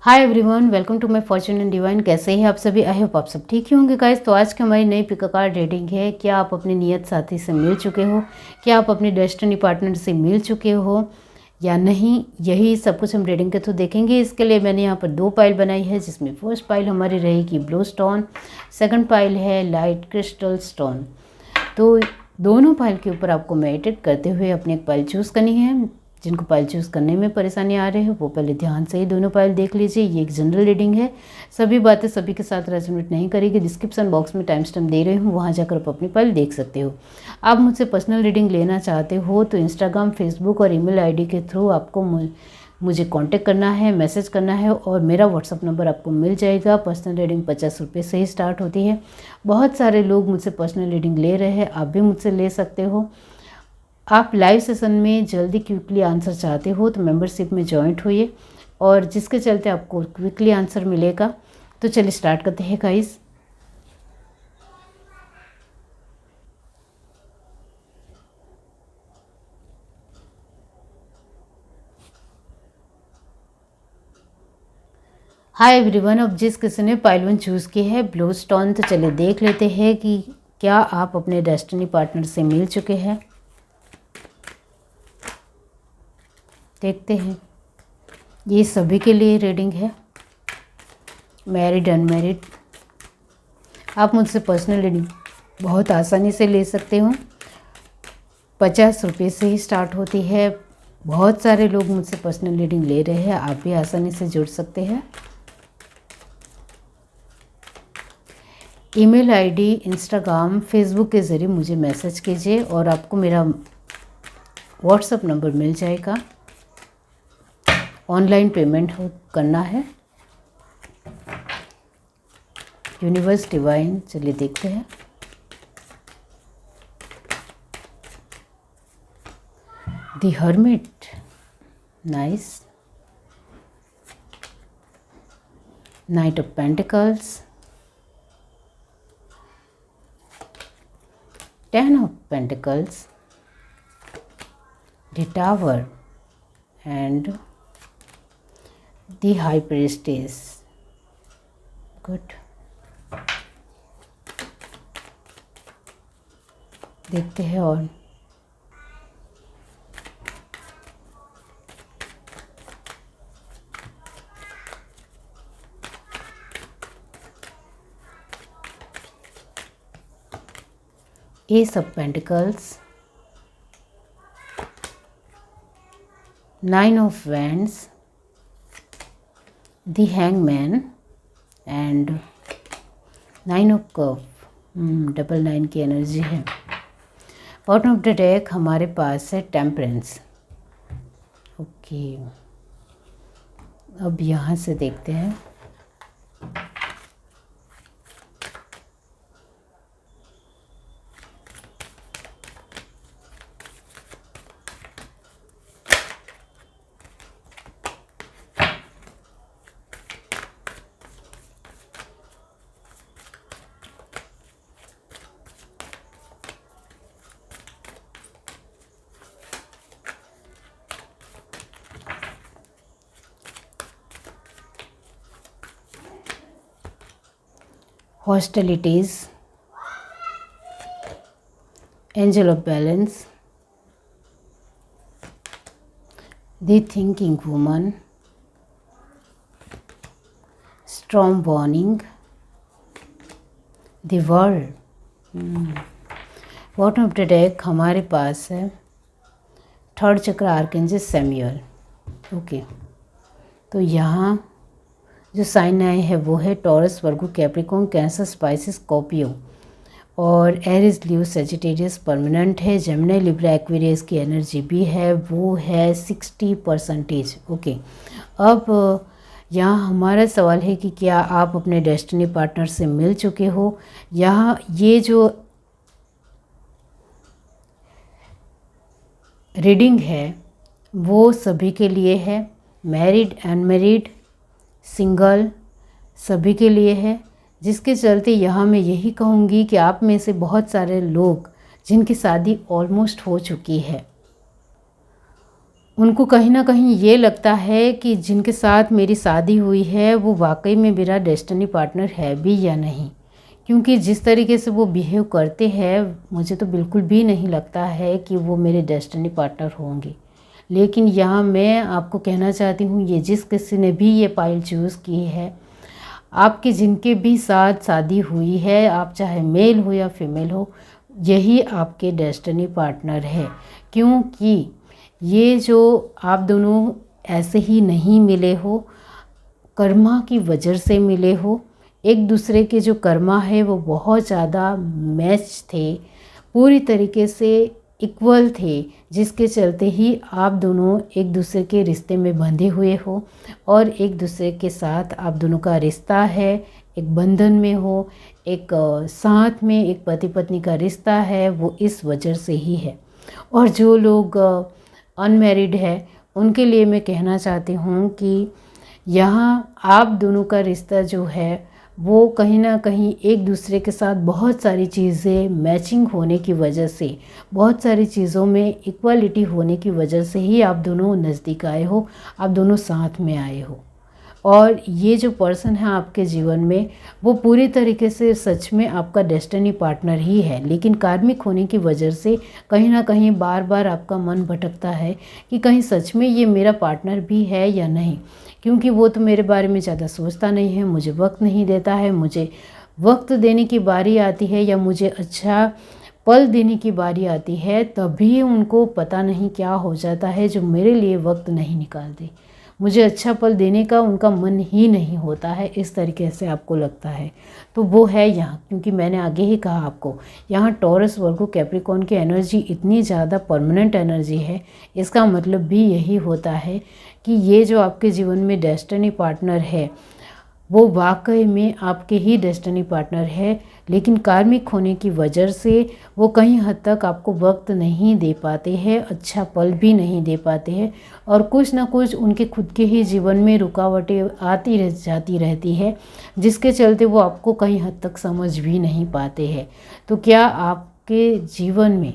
Hi everyone, welcome to my fortune and divine. कैसे हैं आप सभी? आई होप आप सब ठीक ही होंगे गाइस। तो आज की हमारी नई पिक कार्ड रीडिंग है। क्या आप अपने नियत साथी से मिल चुके हो? क्या आप अपने डेस्टिनी पार्टनर से मिल चुके हो या नहीं? यही सब कुछ हम रीडिंग के थ्रू देखेंगे। इसके लिए मैंने यहाँ पर 2 पाइल बनाई है, जिसमें फर्स्ट पाइल हमारी रहेगी ब्लू स्टोन, सेकंड पाइल है लाइट क्रिस्टल स्टोन। तो दोनों पाइल के ऊपर आपको मेडिटेट करते हुए अपनी एक पाइल चूज़ करनी है। जिनको पाइल चूज़ करने में परेशानी आ रही है वो पहले ध्यान से ही दोनों पाइल देख लीजिए। ये एक जनरल रीडिंग है, सभी बातें सभी के साथ रेजोनेट नहीं करेगी। डिस्क्रिप्शन बॉक्स में टाइम स्टैम्प दे रही हूँ, वहाँ जाकर आप अपनी पाइल देख सकते हो। आप मुझसे पर्सनल रीडिंग लेना चाहते हो तो इंस्टाग्राम, फेसबुक और ईमेल आईडी के थ्रू आपको मुझे कांटेक्ट करना है, मैसेज करना है और मेरा व्हाट्सअप नंबर आपको मिल जाएगा। पर्सनल रीडिंग 50 रुपये से ही स्टार्ट होती है। बहुत सारे लोग मुझसे पर्सनल रीडिंग ले रहे हैं, आप भी मुझसे ले सकते हो। आप लाइव सेशन में जल्दी क्विकली आंसर चाहते हो तो मेंबरशिप में जॉइंट होइए, और जिसके चलते आपको क्विकली आंसर मिलेगा। तो चलिए स्टार्ट करते हैं गाइस। हाय एवरीवन, अब जिस किसी ने पाइल 1 चूज़ की है ब्लू स्टोन, तो चलिए देख लेते हैं कि क्या आप अपने डेस्टिनी पार्टनर से मिल चुके हैं। देखते हैं, ये सभी के लिए रीडिंग है, मैरिड अनमैरिड। आप मुझसे पर्सनल रीडिंग बहुत आसानी से ले सकते हो। 50 रुपये से ही स्टार्ट होती है। बहुत सारे लोग मुझसे पर्सनल रीडिंग ले रहे हैं, आप भी आसानी से जुड़ सकते हैं। ईमेल आईडी, इंस्टाग्राम, फेसबुक के ज़रिए मुझे मैसेज कीजिए और आपको मेरा व्हाट्सएप नंबर मिल जाएगा। ऑनलाइन पेमेंट करना है। यूनिवर्स डिवाइन, चलिए देखते हैं। The hermit, nice. Night of pentacles, 10 of Pentacles, the Tower and the High Priestess. Good. देखते हैं और Ace of Pentacles, 9 of Wands, the Hangman and 9 of Cup। 9 की एनर्जी है। बॉटम ऑफ द डेक हमारे पास है टेम्परेंस। ओके, अब यहाँ से देखते हैं। Hostilities, Angel of Balance, the Thinking Woman, Storm Warning, the World। Bottom of the deck हमारे पास है 3rd चक्र आर्कएंजल सैमुअल। ओके, तो यहाँ जो साइन आए हैं वो है टॉरस, वर्गो, कैप्रिकॉर्न, कैंसर, स्पाइसिस, स्कॉर्पियो और एरिस, लियो, सजिटेरियस परमानेंट है। जेमिनी, लिब्रा, एक्वेरियस की एनर्जी भी है, वो है 60%। ओके, अब यहाँ हमारा सवाल है कि क्या आप अपने डेस्टिनी पार्टनर से मिल चुके हो। यहाँ ये जो रीडिंग है वो सभी के लिए है, मैरिड, अनमैरिड, सिंगल, सभी के लिए है। जिसके चलते यहाँ मैं यही कहूँगी कि आप में से बहुत सारे लोग जिनकी शादी ऑलमोस्ट हो चुकी है, उनको कहीं ना कहीं ये लगता है कि जिनके साथ मेरी शादी हुई है वो वाकई में मेरा डेस्टिनी पार्टनर है भी या नहीं, क्योंकि जिस तरीके से वो बिहेव करते हैं मुझे तो बिल्कुल भी नहीं लगता है कि वो मेरे डेस्टिनी पार्टनर होंगे। लेकिन यहाँ मैं आपको कहना चाहती हूँ, ये जिस किसी ने भी ये पाइल चूज़ की है, आपके जिनके भी साथ शादी हुई है, आप चाहे मेल हो या फीमेल हो, यही आपके डेस्टिनी पार्टनर है। क्योंकि ये जो आप दोनों ऐसे ही नहीं मिले हो, कर्मा की वजह से मिले हो। एक दूसरे के जो कर्मा है वो बहुत ज़्यादा मैच थे, पूरी तरीके से इक्वल थे, जिसके चलते ही आप दोनों एक दूसरे के रिश्ते में बंधे हुए हो और एक दूसरे के साथ आप दोनों का रिश्ता है, एक बंधन में हो, एक साथ में एक पति पत्नी का रिश्ता है, वो इस वजह से ही है। और जो लोग अनमैरिड है उनके लिए मैं कहना चाहती हूँ कि यहाँ आप दोनों का रिश्ता जो है वो कहीं ना कहीं एक दूसरे के साथ बहुत सारी चीज़ें मैचिंग होने की वजह से, बहुत सारी चीज़ों में इक्वालिटी होने की वजह से ही आप दोनों नज़दीक आए हो, आप दोनों साथ में आए हो। और ये जो पर्सन है आपके जीवन में वो पूरी तरीके से सच में आपका डेस्टिनी पार्टनर ही है, लेकिन कार्मिक होने की वजह से कहीं ना कहीं बार बार आपका मन भटकता है कि कहीं सच में ये मेरा पार्टनर भी है या नहीं, क्योंकि वो तो मेरे बारे में ज़्यादा सोचता नहीं है, मुझे वक्त नहीं देता है, मुझे वक्त देने की बारी आती है या मुझे अच्छा पल देने की बारी आती है तभी उनको पता नहीं क्या हो जाता है जो मेरे लिए वक्त नहीं निकालते। मुझे अच्छा पल देने का उनका मन ही नहीं होता है, इस तरीके से आपको लगता है। तो वो है यहाँ, क्योंकि मैंने आगे ही कहा आपको, यहाँ टॉरस वर्गो कैप्रिकॉर्न की एनर्जी इतनी ज़्यादा परमानेंट एनर्जी है। इसका मतलब भी यही होता है कि ये जो आपके जीवन में डेस्टिनी पार्टनर है वो वाकई में आपके ही डेस्टिनी पार्टनर है, लेकिन कार्मिक होने की वजह से वो कहीं हद तक आपको वक्त नहीं दे पाते हैं, अच्छा पल भी नहीं दे पाते हैं, और कुछ ना कुछ उनके खुद के ही जीवन में रुकावटें आती रह जाती रहती है, जिसके चलते वो आपको कहीं हद तक समझ भी नहीं पाते हैं। तो क्या आपके जीवन में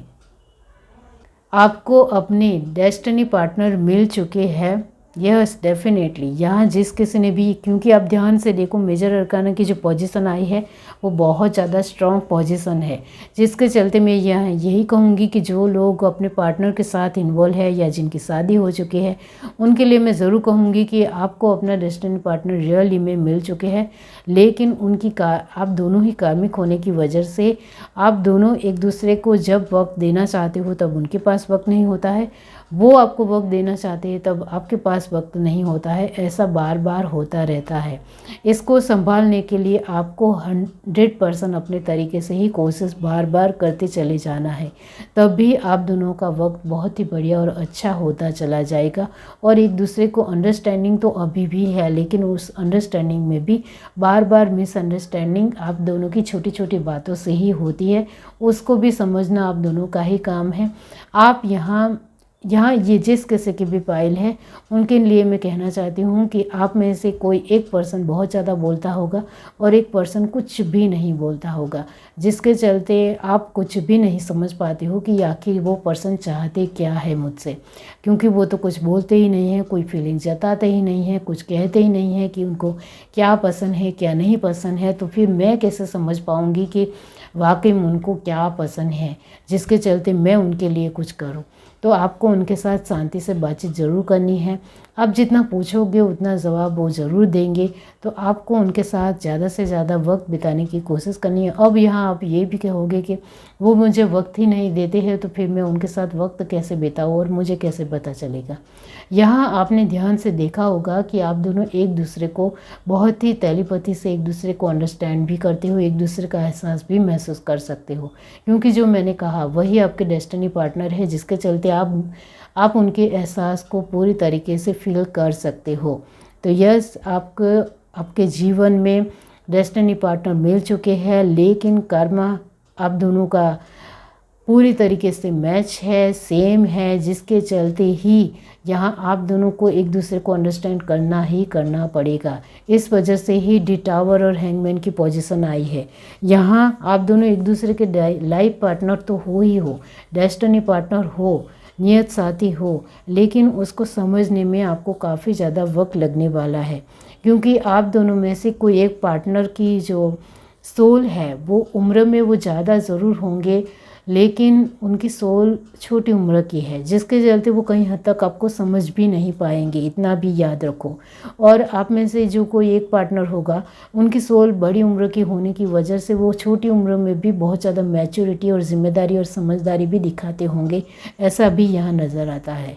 आपको अपने डेस्टिनी पार्टनर मिल चुके हैं? Yes definitely. यहाँ जिस किसी ने भी, क्योंकि आप ध्यान से देखो मेजर अरकाना की जो पोजीशन आई है वो बहुत ज़्यादा स्ट्रॉन्ग पोजीशन है, जिसके चलते मैं यहाँ यही कहूँगी कि जो लोग अपने पार्टनर के साथ इन्वॉल्व है या जिनकी शादी हो चुकी है उनके लिए मैं ज़रूर कहूँगी कि आपको अपना डेस्टिनी पार्टनर रियली में मिल चुके हैं, लेकिन उनकी आप दोनों ही कार्मिक होने की वजह से आप दोनों एक दूसरे को जब वक्त देना चाहते हो तब उनके पास वक्त नहीं होता है, वो आपको वक्त देना चाहते हैं तब आपके पास वक्त नहीं होता है। ऐसा बार बार होता रहता है। इसको संभालने के लिए आपको 100% अपने तरीके से ही कोशिश बार बार करते चले जाना है, तब भी आप दोनों का वक्त बहुत ही बढ़िया और अच्छा होता चला जाएगा। और एक दूसरे को अंडरस्टैंडिंग तो अभी भी है, लेकिन उस अंडरस्टैंडिंग में भी बार बार मिसअंडरस्टैंडिंग आप दोनों की छोटी छोटी बातों से ही होती है, उसको भी समझना आप दोनों का ही काम है। आप यहाँ ये जिस किसी की भी पाइल है उनके लिए मैं कहना चाहती हूँ कि आप में से कोई एक पर्सन बहुत ज़्यादा बोलता होगा और एक पर्सन कुछ भी नहीं बोलता होगा, जिसके चलते आप कुछ भी नहीं समझ पाते हो कि आखिर वो पर्सन चाहते क्या है मुझसे, क्योंकि वो तो कुछ बोलते ही नहीं है, कोई फीलिंग जताते ही नहीं है, कुछ कहते ही नहीं है कि उनको क्या पसंद है क्या नहीं पसंद है। तो फिर मैं कैसे समझ पाऊँगी कि वाकई में उनको क्या पसंद है, जिसके चलते मैं उनके लिए कुछ करूँ। तो आपको उनके साथ शांति से बातचीत ज़रूर करनी है। आप जितना पूछोगे उतना जवाब वो ज़रूर देंगे, तो आपको उनके साथ ज़्यादा से ज़्यादा वक्त बिताने की कोशिश करनी है। अब यहाँ आप ये भी कहोगे कि वो मुझे वक्त ही नहीं देते हैं, तो फिर मैं उनके साथ वक्त कैसे बिताऊँ और मुझे कैसे पता चलेगा। यहाँ आपने ध्यान से देखा होगा कि आप दोनों एक दूसरे को बहुत ही टेलीपैथी से एक दूसरे को अंडरस्टैंड भी करते हो, एक दूसरे का एहसास भी महसूस कर सकते हो, क्योंकि जो मैंने कहा वही आपके डेस्टिनी पार्टनर है, जिसके चलते आप उनके एहसास को पूरी तरीके से फील कर सकते हो। तो यस, आपके जीवन में डेस्टिनी पार्टनर मिल चुके हैं, लेकिन कर्मा आप दोनों का पूरी तरीके से मैच है, सेम है, जिसके चलते ही यहाँ आप दोनों को एक दूसरे को अंडरस्टैंड करना ही करना पड़ेगा। इस वजह से ही डी टावर और हैंगमैन की पोजीशन आई है। यहाँ आप दोनों एक दूसरे के लाइफ पार्टनर तो हो ही हो, डेस्टिनी पार्टनर हो, नियत साथी हो, लेकिन उसको समझने में आपको काफ़ी ज़्यादा वक्त लगने वाला है, क्योंकि आप दोनों में से कोई एक पार्टनर की जो सोल है वो उम्र में वो ज़्यादा ज़रूर होंगे, लेकिन उनकी सोल छोटी उम्र की है, जिसके चलते वो कहीं हद तक आपको समझ भी नहीं पाएंगे, इतना भी याद रखो। और आप में से जो कोई एक पार्टनर होगा, उनकी सोल बड़ी उम्र की होने की वजह से वो छोटी उम्र में भी बहुत ज़्यादा मैच्योरिटी और ज़िम्मेदारी और समझदारी भी दिखाते होंगे, ऐसा भी यहाँ नज़र आता है।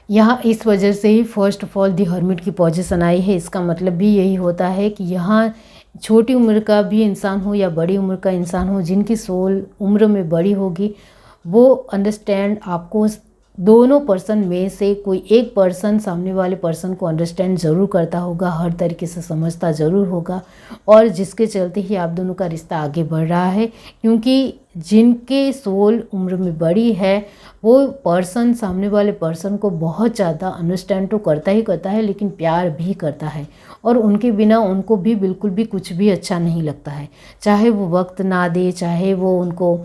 यहाँ इस वजह से ही first of all the hermit की पोजीशन आई है। इसका मतलब भी यही होता है कि यहाँ छोटी उम्र का भी इंसान हो या बड़ी उम्र का इंसान हो, जिनकी सोल उम्र में बड़ी होगी, वो अंडरस्टैंड आपको, दोनों पर्सन में से कोई एक पर्सन सामने वाले पर्सन को अंडरस्टैंड ज़रूर करता होगा, हर तरीके से समझता ज़रूर होगा, और जिसके चलते ही आप दोनों का रिश्ता आगे बढ़ रहा है। क्योंकि जिनके सोल उम्र में बड़ी है वो पर्सन सामने वाले पर्सन को बहुत ज़्यादा अंडरस्टैंड तो करता ही करता है, लेकिन प्यार भी करता है, और उनके बिना उनको भी बिल्कुल भी कुछ भी अच्छा नहीं लगता है। चाहे वो वक्त ना दे, चाहे वो उनको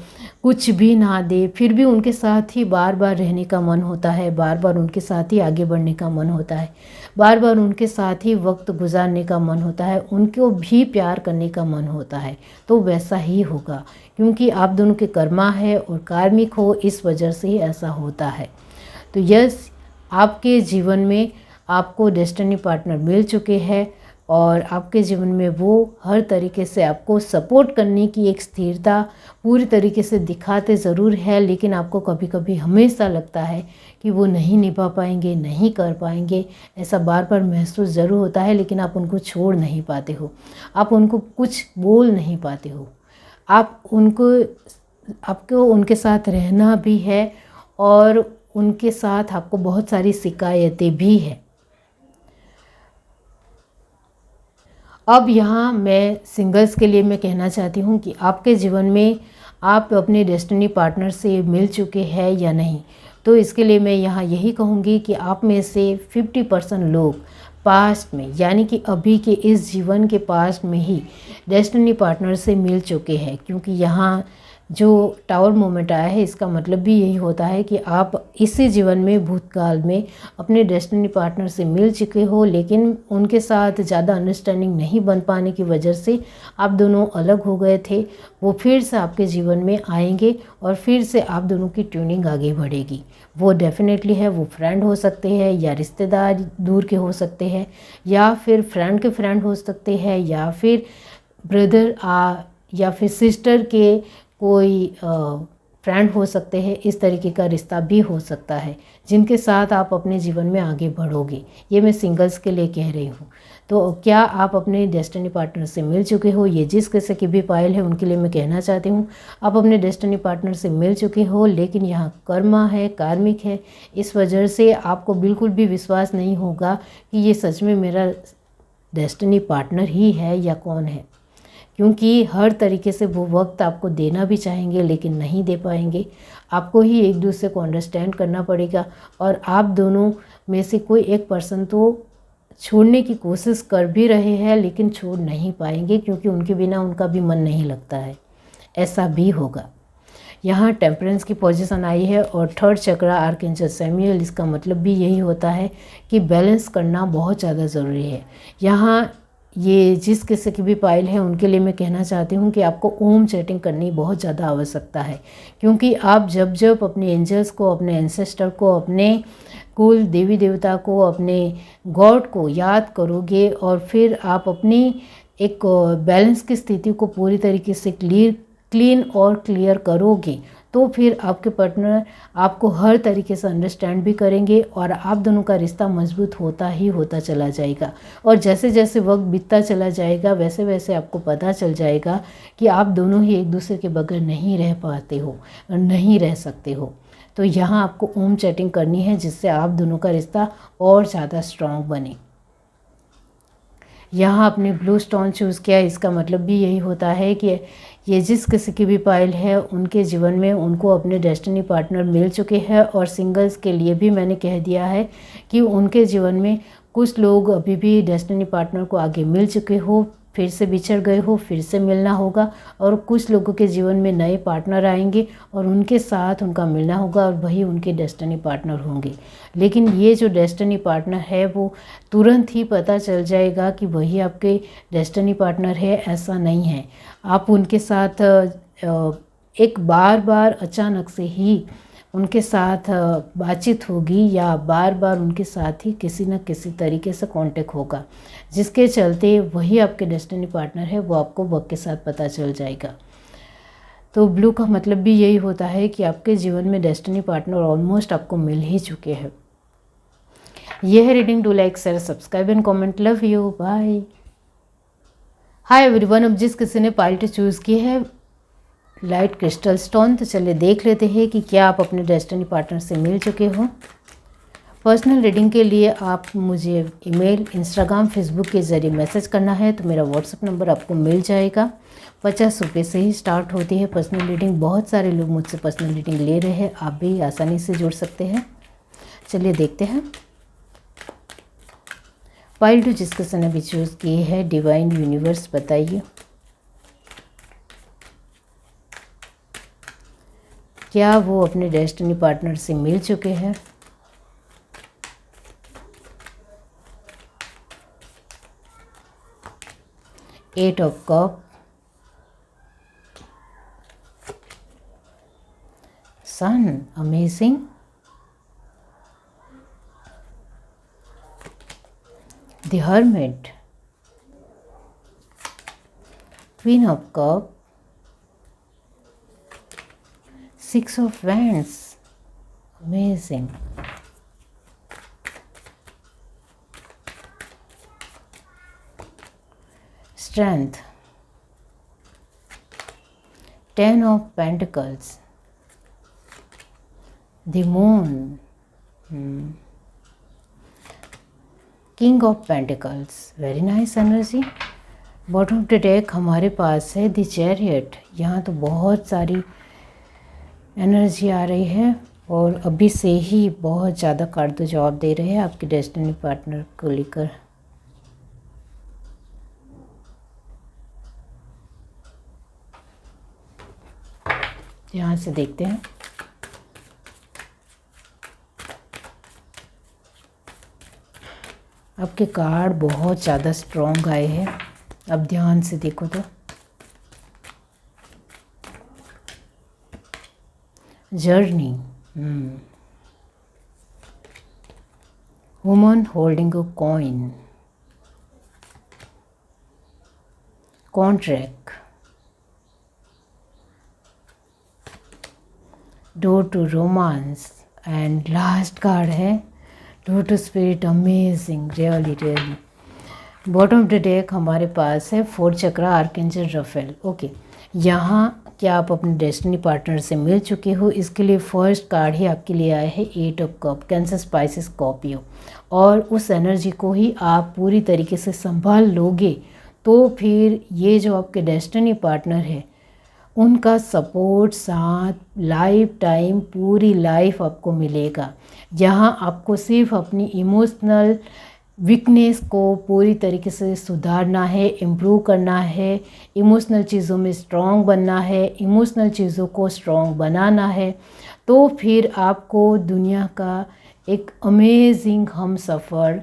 कुछ भी ना दे, फिर भी उनके साथ ही बार बार रहने का मन होता है, बार बार उनके साथ ही आगे बढ़ने का मन होता है, बार बार उनके साथ ही वक्त गुजारने का मन होता है, उनको भी प्यार करने का मन होता है। तो वैसा ही होगा, क्योंकि आप दोनों के कर्मा है और कार्मिक हो, इस वजह से ही ऐसा होता है। तो यस, आपके जीवन में आपको डेस्टिनी पार्टनर मिल चुके हैं, और आपके जीवन में वो हर तरीके से आपको सपोर्ट करने की एक स्थिरता पूरी तरीके से दिखाते ज़रूर है, लेकिन आपको कभी कभी हमेशा लगता है कि वो नहीं निभा पाएंगे, नहीं कर पाएंगे, ऐसा बार बार महसूस ज़रूर होता है, लेकिन आप उनको छोड़ नहीं पाते हो, आप उनको कुछ बोल नहीं पाते हो, आपको उनके साथ रहना भी है, और उनके साथ आपको बहुत सारी शिकायतें भी है। अब यहाँ मैं सिंगल्स के लिए मैं कहना चाहती हूँ कि आपके जीवन में आप अपने डेस्टिनी पार्टनर से मिल चुके हैं या नहीं। तो इसके लिए मैं यहाँ यही कहूँगी कि आप में से 50% लोग पास्ट में, यानी कि अभी के इस जीवन के पास्ट में ही डेस्टिनी पार्टनर से मिल चुके हैं, क्योंकि यहाँ जो टावर मोमेंट आया है, इसका मतलब भी यही होता है कि आप इसी जीवन में भूतकाल में अपने डेस्टिनी पार्टनर से मिल चुके हो, लेकिन उनके साथ ज़्यादा अंडरस्टैंडिंग नहीं बन पाने की वजह से आप दोनों अलग हो गए थे। वो फिर से आपके जीवन में आएंगे और फिर से आप दोनों की ट्यूनिंग आगे बढ़ेगी। वो डेफिनेटली है, वो फ्रेंड हो सकते हैं या रिश्तेदार दूर के हो सकते हैं, या फिर फ्रेंड के फ्रेंड हो सकते हैं, या फिर ब्रदर या फिर सिस्टर के कोई फ्रेंड हो सकते हैं। इस तरीके का रिश्ता भी हो सकता है जिनके साथ आप अपने जीवन में आगे बढ़ोगे। ये मैं सिंगल्स के लिए कह रही हूँ। तो क्या आप अपने डेस्टिनी पार्टनर से मिल चुके हो? ये जिस किसी की भी पायल है उनके लिए मैं कहना चाहती हूँ, आप अपने डेस्टिनी पार्टनर से मिल चुके हो, लेकिन यहाँ कर्मा है, कार्मिक है, इस वजह से आपको बिल्कुल भी विश्वास नहीं होगा कि ये सच में मेरा डेस्टिनी पार्टनर ही है या कौन है, क्योंकि हर तरीके से वो वक्त आपको देना भी चाहेंगे लेकिन नहीं दे पाएंगे। आपको ही एक दूसरे को अंडरस्टैंड करना पड़ेगा, और आप दोनों में से कोई एक पर्सन तो छोड़ने की कोशिश कर भी रहे हैं लेकिन छोड़ नहीं पाएंगे, क्योंकि उनके बिना उनका भी मन नहीं लगता है। ऐसा भी होगा। यहाँ टेम्परेंस की पोजीशन आई है और थर्ड चक्र आर्कएंजल सैमुअल, इसका मतलब भी यही होता है कि बैलेंस करना बहुत ज़्यादा ज़रूरी है। यहाँ ये जिस किसी की भी पायल है उनके लिए मैं कहना चाहती हूँ कि आपको ओम चैटिंग करनी बहुत ज़्यादा आवश्यकता है, क्योंकि आप जब जब अपने एंजल्स को, अपने एंसेस्टर को, अपने कुल देवी देवता को, अपने गॉड को याद करोगे और फिर आप अपनी एक बैलेंस की स्थिति को पूरी तरीके से क्लीन और क्लियर करोगे, तो फिर आपके पार्टनर आपको हर तरीके से अंडरस्टैंड भी करेंगे और आप दोनों का रिश्ता मजबूत होता ही होता चला जाएगा। और जैसे जैसे वक्त बीतता चला जाएगा वैसे वैसे आपको पता चल जाएगा कि आप दोनों ही एक दूसरे के बगैर नहीं रह पाते हो, नहीं रह सकते हो। तो यहाँ आपको ओम चैटिंग करनी है जिससे आप दोनों का रिश्ता और ज़्यादा स्ट्रॉन्ग बने। यहाँ आपने ब्लू स्टोन चूज़ किया, इसका मतलब भी यही होता है कि ये जिस किसी की भी पायल है उनके जीवन में उनको अपने डेस्टिनी पार्टनर मिल चुके हैं। और सिंगल्स के लिए भी मैंने कह दिया है कि उनके जीवन में कुछ लोग अभी भी डेस्टिनी पार्टनर को आगे मिल चुके हो, फिर से बिछड़ गए हो, फिर से मिलना होगा। और कुछ लोगों के जीवन में नए पार्टनर आएंगे और उनके साथ उनका मिलना होगा और वही उनके डेस्टिनी पार्टनर होंगे। लेकिन ये जो डेस्टिनी पार्टनर है वो तुरंत ही पता चल जाएगा कि वही आपके डेस्टिनी पार्टनर है, ऐसा नहीं है। आप उनके साथ एक बार अचानक से ही उनके साथ बातचीत होगी या बार बार उनके साथ ही किसी न किसी तरीके से कांटेक्ट होगा, जिसके चलते वही आपके डेस्टिनी पार्टनर है वो आपको वक्त के साथ पता चल जाएगा। तो ब्लू का मतलब भी यही होता है कि आपके जीवन में डेस्टिनी पार्टनर ऑलमोस्ट आपको मिल ही चुके हैं। यह है reading. Do like, share, subscribe and comment. Love you, bye. Hi everyone. अब जिस किसी ने पाइल चूज़ की है लाइट क्रिस्टल स्टोन, तो चलिए देख लेते हैं कि क्या आप अपने डेस्टिनी पार्टनर से मिल चुके हो। पर्सनल रीडिंग के लिए आप मुझे ईमेल, इंस्टाग्राम, फेसबुक के ज़रिए मैसेज करना है तो मेरा व्हाट्सएप नंबर आपको मिल जाएगा। 50 रुपये से ही स्टार्ट होती है पर्सनल रीडिंग। बहुत सारे लोग मुझसे पर्सनल रीडिंग ले रहे हैं, आप भी आसानी से जुड़ सकते हैं। चलिए देखते हैं। पाइल 2 जिस किसी ने भी चूज़ की है, डिवाइन यूनिवर्स बताइए क्या वो अपने डेस्टिनी पार्टनर से मिल चुके हैं। Eight of cup, sun, amazing, the hermit, queen of cup, 6 of Wands, amazing, Strength, 10 of Pentacles, the Moon, King of Pentacles, very nice energy। Bottom of the deck हमारे पास है द चैरियट। यहाँ तो बहुत सारी एनर्जी आ रही है और अभी से ही बहुत ज़्यादा कार्ड तो जवाब दे रहे हैं आपके डेस्टिनी पार्टनर को लेकर। यहाँ से देखते हैं। आपके कार्ड बहुत ज़्यादा स्ट्रॉन्ग आए हैं, अब ध्यान से देखो तो। Journey, woman holding a coin, contract, door to romance and last card है door to spirit. Amazing, really really. Bottom of the deck हमारे पास है 4 चक्रा, आर्कएंजल रफेल। ओके, यहाँ क्या आप अपने डेस्टिनी पार्टनर से मिल चुके हो, इसके लिए फर्स्ट कार्ड ही आपके लिए आया है 8 of cup, cancer, spices, Scorpio. और उस एनर्जी को ही आप पूरी तरीके से संभाल लोगे तो फिर ये जो आपके डेस्टिनी पार्टनर है उनका सपोर्ट, साथ, लाइफ टाइम, पूरी लाइफ आपको मिलेगा। जहाँ आपको सिर्फ अपनी इमोशनल वीकनेस को पूरी तरीके से सुधारना है, इम्प्रूव करना है, इमोशनल चीज़ों में स्ट्रॉन्ग बनना है, इमोशनल चीज़ों को स्ट्रॉन्ग बनाना है, तो फिर आपको दुनिया का एक अमेजिंग हमसफ़र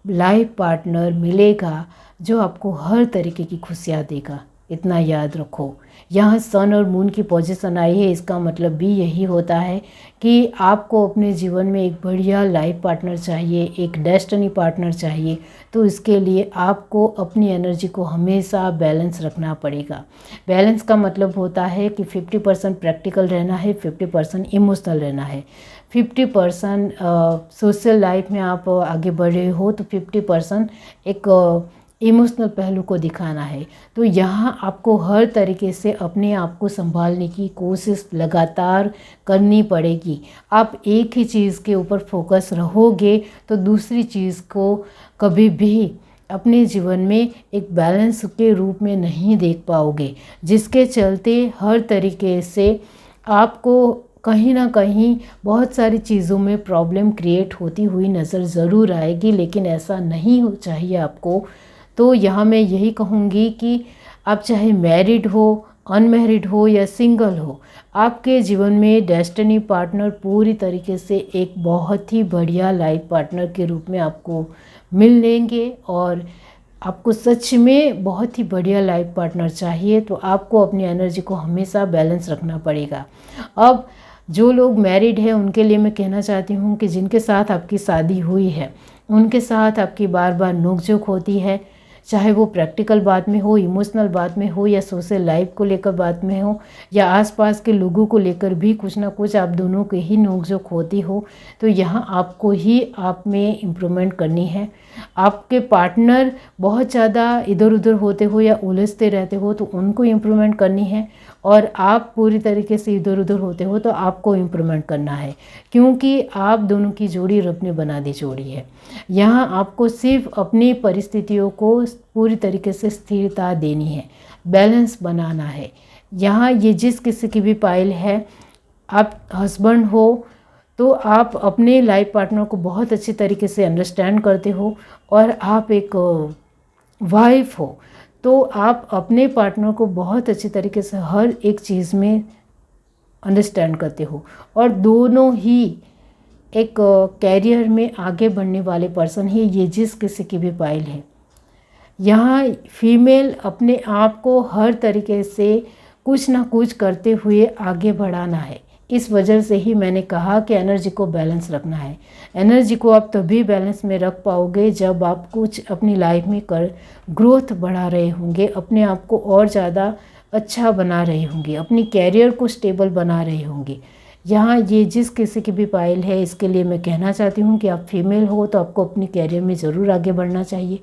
लाइफ पार्टनर मिलेगा जो आपको हर तरीके की खुशियाँ देगा। इतना याद रखो। यहाँ सन और मून की पोजीशन आई है, इसका मतलब भी यही होता है कि आपको अपने जीवन में एक बढ़िया लाइफ पार्टनर चाहिए, एक डेस्टिनी पार्टनर चाहिए। तो इसके लिए आपको अपनी एनर्जी को हमेशा बैलेंस रखना पड़ेगा। बैलेंस का मतलब होता है कि 50% प्रैक्टिकल रहना है, 50% इमोशनल रहना है। 50% सोशल लाइफ में आप आगे बढ़ रहे हो तो 50% एक इमोशनल पहलू को दिखाना है। तो यहाँ आपको हर तरीके से अपने आप को संभालने की कोशिश लगातार करनी पड़ेगी। आप एक ही चीज़ के ऊपर फोकस रहोगे तो दूसरी चीज़ को कभी भी अपने जीवन में एक बैलेंस के रूप में नहीं देख पाओगे, जिसके चलते हर तरीके से आपको कहीं ना कहीं बहुत सारी चीज़ों में प्रॉब्लम क्रिएट होती हुई नज़र ज़रूर आएगी। लेकिन ऐसा नहीं हो चाहिए आपको। तो यहाँ मैं यही कहूँगी कि आप चाहे मैरिड हो, अनमैरिड हो या सिंगल हो, आपके जीवन में डेस्टिनी पार्टनर पूरी तरीके से एक बहुत ही बढ़िया लाइफ पार्टनर के रूप में आपको मिल लेंगे। और आपको सच में बहुत ही बढ़िया लाइफ पार्टनर चाहिए तो आपको अपनी एनर्जी को हमेशा बैलेंस रखना पड़ेगा। अब जो लोग मैरिड हैं उनके लिए मैं कहना चाहती हूँ कि जिनके साथ आपकी शादी हुई है उनके साथ आपकी बार बार नोकझोंक होती है, चाहे वो प्रैक्टिकल बात में हो, इमोशनल बात में हो या सोशल लाइफ को लेकर बात में हो या आसपास के लोगों को लेकर भी कुछ ना कुछ आप दोनों के ही नोकझोंक होती हो, तो यहाँ आपको ही आप में इम्प्रूवमेंट करनी है। आपके पार्टनर बहुत ज़्यादा इधर उधर होते हो या उलझते रहते हो तो उनको इम्प्रूवमेंट करनी है, और आप पूरी तरीके से इधर उधर होते हो तो आपको इम्प्रूवमेंट करना है, क्योंकि आप दोनों की जोड़ी रब ने बना दी जोड़ी है। यहाँ आपको सिर्फ अपनी परिस्थितियों को पूरी तरीके से स्थिरता देनी है, बैलेंस बनाना है। यहाँ ये जिस किसी की भी पाइल है, आप हस्बैंड हो तो आप अपने लाइफ पार्टनर को बहुत अच्छी तरीके से अंडरस्टैंड करते हो, और आप एक वाइफ हो तो आप अपने पार्टनर को बहुत अच्छी तरीके से हर एक चीज़ में अंडरस्टैंड करते हो, और दोनों ही एक कैरियर में आगे बढ़ने वाले पर्सन ही ये जिस किसी की भी पाइल है। यहाँ फीमेल अपने आप को हर तरीके से कुछ ना कुछ करते हुए आगे बढ़ाना है। इस वजह से ही मैंने कहा कि एनर्जी को बैलेंस रखना है। एनर्जी को आप तभी बैलेंस में रख पाओगे जब आप कुछ अपनी लाइफ में ग्रोथ बढ़ा रहे होंगे, अपने आप को और ज़्यादा अच्छा बना रहे होंगे, अपनी कैरियर को स्टेबल बना रहे होंगे। यहाँ ये जिस किसी की भी पाइल है, इसके लिए मैं कहना चाहती हूँ कि आप फीमेल हो तो आपको अपनी कैरियर में ज़रूर आगे बढ़ना चाहिए।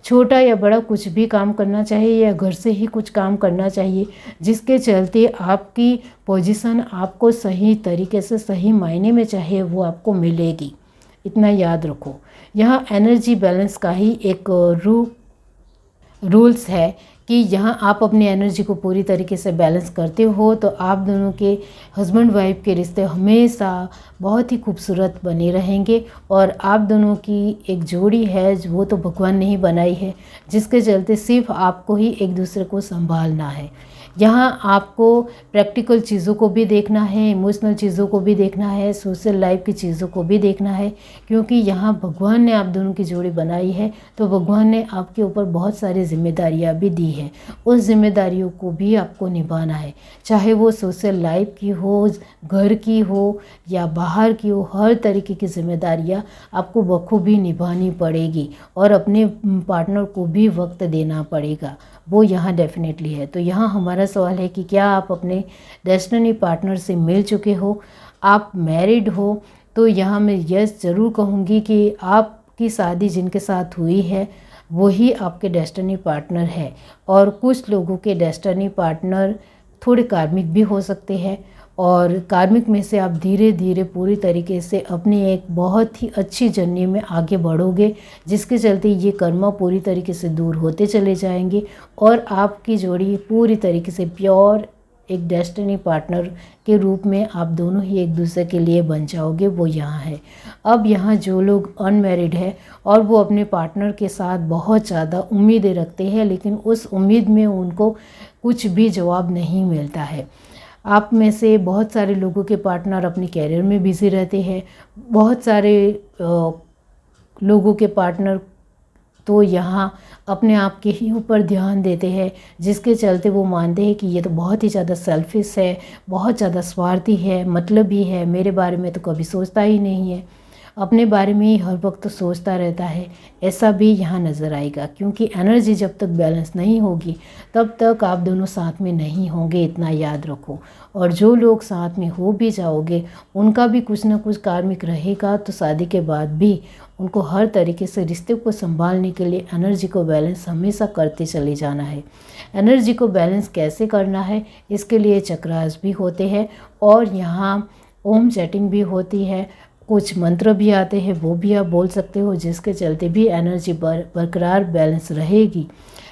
छोटा या बड़ा कुछ भी काम करना चाहिए या घर से ही कुछ काम करना चाहिए, जिसके चलते आपकी पोजीशन आपको सही तरीके से सही मायने में चाहे वो आपको मिलेगी। इतना याद रखो। यहाँ एनर्जी बैलेंस का ही एक रूल्स है कि यहाँ आप अपनी एनर्जी को पूरी तरीके से बैलेंस करते हो तो आप दोनों के हस्बैंड वाइफ के रिश्ते हमेशा बहुत ही खूबसूरत बने रहेंगे। और आप दोनों की एक जोड़ी है वो तो भगवान ने ही बनाई है, जिसके चलते सिर्फ आपको ही एक दूसरे को संभालना है। यहाँ आपको प्रैक्टिकल चीज़ों को भी देखना है, इमोशनल चीज़ों को भी देखना है, सोशल लाइफ की चीज़ों को भी देखना है, क्योंकि यहाँ भगवान ने आप दोनों की जोड़ी बनाई है तो भगवान ने आपके ऊपर बहुत सारी जिम्मेदारियाँ भी दी है। उस जिम्मेदारियों को भी आपको निभाना है, चाहे वो सोशल लाइफ की हो, घर की हो या बाहर की हो। हर तरीके की जिम्मेदारियाँ आपको बखूबी निभानी पड़ेगी और अपने पार्टनर को भी वक्त देना पड़ेगा, वो यहाँ डेफिनेटली है। तो यहाँ हमारा सवाल है कि क्या आप अपने डेस्टिनी पार्टनर से मिल चुके हो? आप मैरिड हो तो यहाँ मैं यस ज़रूर कहूँगी कि आपकी शादी जिनके साथ हुई है वही आपके डेस्टिनी पार्टनर है। और कुछ लोगों के डेस्टिनी पार्टनर थोड़े कार्मिक भी हो सकते हैं, और कार्मिक में से आप धीरे धीरे पूरी तरीके से अपनी एक बहुत ही अच्छी जर्नी में आगे बढ़ोगे, जिसके चलते ये कर्म पूरी तरीके से दूर होते चले जाएंगे और आपकी जोड़ी पूरी तरीके से प्योर एक डेस्टिनी पार्टनर के रूप में आप दोनों ही एक दूसरे के लिए बन जाओगे, वो यहाँ है। अब यहाँ जो लोग अनमैरिड है और वो अपने पार्टनर के साथ बहुत ज़्यादा उम्मीदें रखते हैं, लेकिन उस उम्मीद में उनको कुछ भी जवाब नहीं मिलता है। आप में से बहुत सारे लोगों के पार्टनर अपने कैरियर में बिजी रहते हैं, बहुत सारे लोगों के पार्टनर तो यहाँ अपने आप के ही ऊपर ध्यान देते हैं, जिसके चलते वो मानते हैं कि ये तो बहुत ही ज़्यादा सेल्फिश है, बहुत ज़्यादा स्वार्थी है, मतलबी है, मेरे बारे में तो कभी सोचता ही नहीं है, अपने बारे में ही हर वक्त तो सोचता रहता है। ऐसा भी यहाँ नज़र आएगा, क्योंकि एनर्जी जब तक बैलेंस नहीं होगी तब तक आप दोनों साथ में नहीं होंगे, इतना याद रखो। और जो लोग साथ में हो भी जाओगे उनका भी कुछ ना कुछ कार्मिक रहेगा, तो शादी के बाद भी उनको हर तरीके से रिश्ते को संभालने के लिए एनर्जी को बैलेंस हमेशा करते चले जाना है। एनर्जी को बैलेंस कैसे करना है, इसके लिए चक्रास भी होते हैं और यहाँ ओम चैटिंग भी होती है, कुछ मंत्र भी आते हैं, वो भी आप बोल सकते हो, जिसके चलते भी एनर्जी बरकरार बैलेंस रहेगी।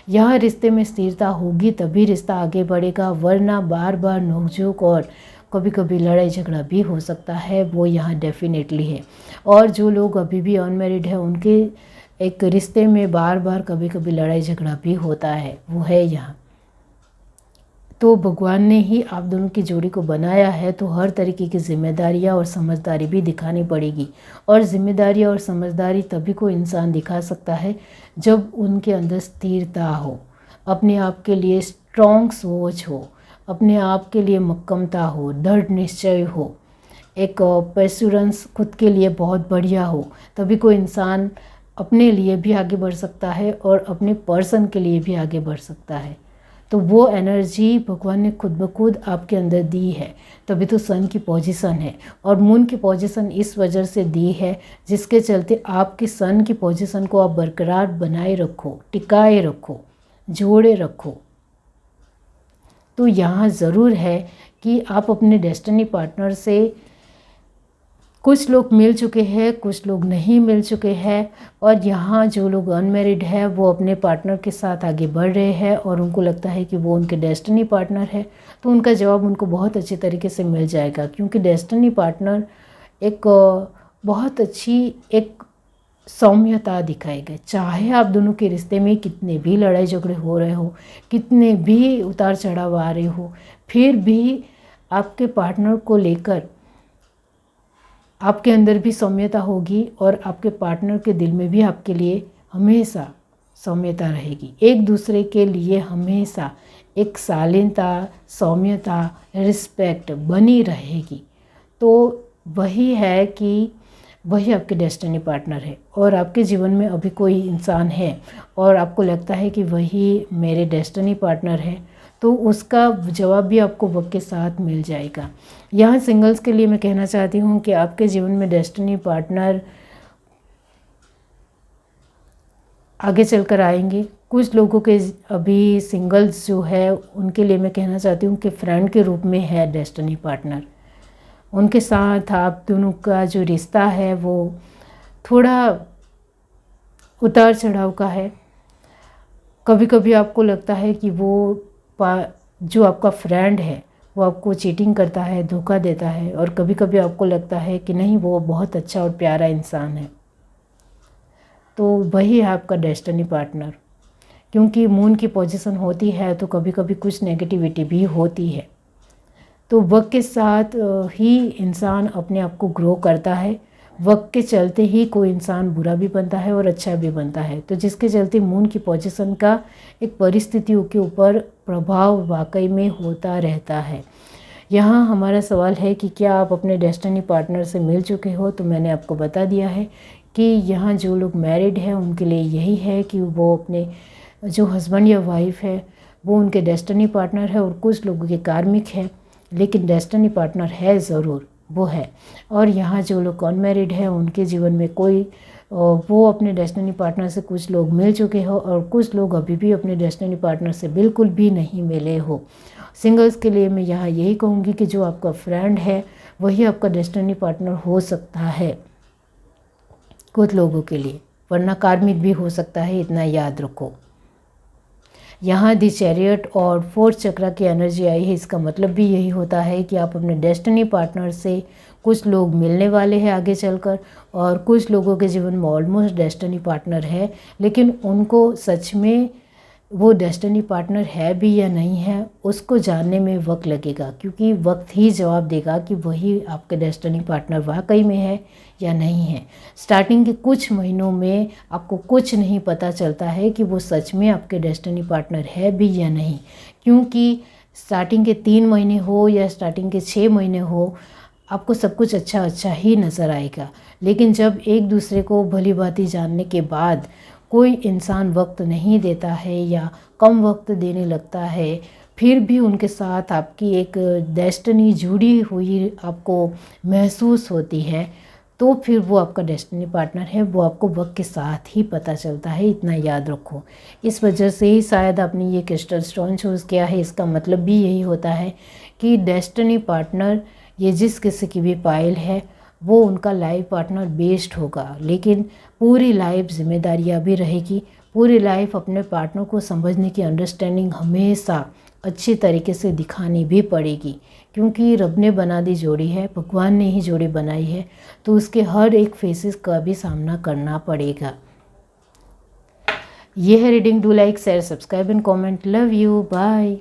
यहाँ रिश्ते में स्थिरता होगी तभी रिश्ता आगे बढ़ेगा, वरना बार बार नोकझोंक और कभी कभी लड़ाई झगड़ा भी हो सकता है, वो यहाँ डेफिनेटली है। और जो लोग अभी भी अनमैरिड है उनके एक रिश्ते में बार बार कभी कभी लड़ाई झगड़ा भी होता है, वो है यहाँ। तो भगवान ने ही आप दोनों की जोड़ी को बनाया है, तो हर तरीके की जिम्मेदारियाँ और समझदारी भी दिखानी पड़ेगी। और जिम्मेदारी और समझदारी तभी कोई इंसान दिखा सकता है जब उनके अंदर स्थिरता हो, अपने आप के लिए स्ट्रॉन्ग सोच हो, अपने आप के लिए मक्कमता हो, दृढ़ निश्चय हो, एक पेशेंस खुद के लिए बहुत बढ़िया हो। तभी कोई इंसान अपने लिए भी आगे बढ़ सकता है और अपने पर्सन के लिए भी आगे बढ़ सकता है। तो वो एनर्जी भगवान ने खुद ब खुद आपके अंदर दी है, तभी तो सन की पोजीशन है। और मून की पोजीशन इस वजह से दी है जिसके चलते आपकी सन की पोजीशन को आप बरकरार बनाए रखो, टिकाए रखो, जोड़े रखो। तो यहाँ ज़रूर है कि आप अपने डेस्टिनी पार्टनर से, कुछ लोग मिल चुके हैं, कुछ लोग नहीं मिल चुके हैं, और यहाँ जो लोग अनमैरिड है वो अपने पार्टनर के साथ आगे बढ़ रहे हैं और उनको लगता है कि वो उनके डेस्टिनी पार्टनर है, तो उनका जवाब उनको बहुत अच्छे तरीके से मिल जाएगा। क्योंकि डेस्टिनी पार्टनर एक बहुत अच्छी एक सौम्यता दिखाएगा। चाहे आप दोनों के रिश्ते में कितने भी लड़ाई झगड़े हो रहे हो, कितने भी उतार चढ़ाव आ रहे हो, फिर भी आपके पार्टनर को लेकर आपके अंदर भी सौम्यता होगी और आपके पार्टनर के दिल में भी आपके लिए हमेशा सौम्यता रहेगी। एक दूसरे के लिए हमेशा एक शालीनता, सौम्यता, रिस्पेक्ट बनी रहेगी। तो वही है कि वही आपके डेस्टिनी पार्टनर है। और आपके जीवन में अभी कोई इंसान है और आपको लगता है कि वही मेरे डेस्टिनी पार्टनर है, तो उसका जवाब भी आपको वक्त के साथ मिल जाएगा। यहाँ सिंगल्स के लिए मैं कहना चाहती हूँ कि आपके जीवन में डेस्टिनी पार्टनर आगे चलकर आएंगे। कुछ लोगों के अभी सिंगल्स जो है उनके लिए मैं कहना चाहती हूँ कि फ्रेंड के रूप में है डेस्टिनी पार्टनर। उनके साथ आप दोनों का जो रिश्ता है वो थोड़ा उतार चढ़ाव का है। कभी कभी आपको लगता है कि वो जो आपका फ्रेंड है वो आपको चीटिंग करता है, धोखा देता है, और कभी कभी आपको लगता है कि नहीं, वो बहुत अच्छा और प्यारा इंसान है। तो वही है आपका डेस्टिनी पार्टनर। क्योंकि मून की पोजीशन होती है तो कभी कभी कुछ नेगेटिविटी भी होती है। तो वक्त के साथ ही इंसान अपने आप को ग्रो करता है। वक्त के चलते ही कोई इंसान बुरा भी बनता है और अच्छा भी बनता है। तो जिसके चलते मून की पोजीशन का एक परिस्थितियों के ऊपर प्रभाव वाकई में होता रहता है। यहाँ हमारा सवाल है कि क्या आप अपने डेस्टिनी पार्टनर से मिल चुके हो। तो मैंने आपको बता दिया है कि यहाँ जो लोग मैरिड हैं उनके लिए यही है कि वो अपने जो हस्बैंड या वाइफ है वो उनके डेस्टिनी पार्टनर है। और कुछ लोगों के कार्मिक है, लेकिन डेस्टिनी पार्टनर है ज़रूर, वो है। और यहाँ जो लोग अनमैरिड है उनके जीवन में कोई वो अपने डेस्टिनी पार्टनर से कुछ लोग मिल चुके हो और कुछ लोग अभी भी अपने डेस्टिनी पार्टनर से बिल्कुल भी नहीं मिले हो। सिंगल्स के लिए मैं यहाँ यही कहूँगी कि जो आपका फ्रेंड है वही आपका डेस्टिनी पार्टनर हो सकता है कुछ लोगों के लिए, वरना कार्मिक भी हो सकता है, इतना याद रखो। यहाँ दी चैरियट और फोर्थ चक्र की एनर्जी आई है। इसका मतलब भी यही होता है कि आप अपने डेस्टिनी पार्टनर से कुछ लोग मिलने वाले हैं आगे चलकर, और कुछ लोगों के जीवन में ऑलमोस्ट डेस्टिनी पार्टनर है, लेकिन उनको सच में वो डेस्टिनी पार्टनर है भी या नहीं है उसको जानने में वक्त लगेगा। क्योंकि वक्त ही जवाब देगा कि वही आपके डेस्टिनी पार्टनर वाकई में है या नहीं है। स्टार्टिंग के कुछ महीनों में आपको कुछ नहीं पता चलता है कि वो सच में आपके डेस्टिनी पार्टनर है भी या नहीं। क्योंकि स्टार्टिंग के 3 महीने हो या स्टार्टिंग के 6 महीने हो, आपको सब कुछ अच्छा अच्छा ही नज़र आएगा। लेकिन जब एक दूसरे को भली भांति जानने के बाद कोई इंसान वक्त नहीं देता है या कम वक्त देने लगता है, फिर भी उनके साथ आपकी एक डेस्टिनी जुड़ी हुई आपको महसूस होती है, तो फिर वो आपका डेस्टिनी पार्टनर है। वो आपको वक्त के साथ ही पता चलता है, इतना याद रखो। इस वजह से ही शायद आपने ये क्रिस्टल स्टोन चूज़ किया है। इसका मतलब भी यही होता है कि डेस्टिनी पार्टनर ये जिस किसी की भी पायल है वो उनका लाइफ पार्टनर बेस्ड होगा, लेकिन पूरी लाइफ जिम्मेदारियाँ भी रहेगी। पूरी लाइफ अपने पार्टनर को समझने की अंडरस्टैंडिंग हमेशा अच्छी तरीके से दिखानी भी पड़ेगी। क्योंकि रब ने बना दी जोड़ी है, भगवान ने ही जोड़ी बनाई है, तो उसके हर एक फेसेस का भी सामना करना पड़ेगा। ये है reading. Do like share subscribe and comment. Love you, bye.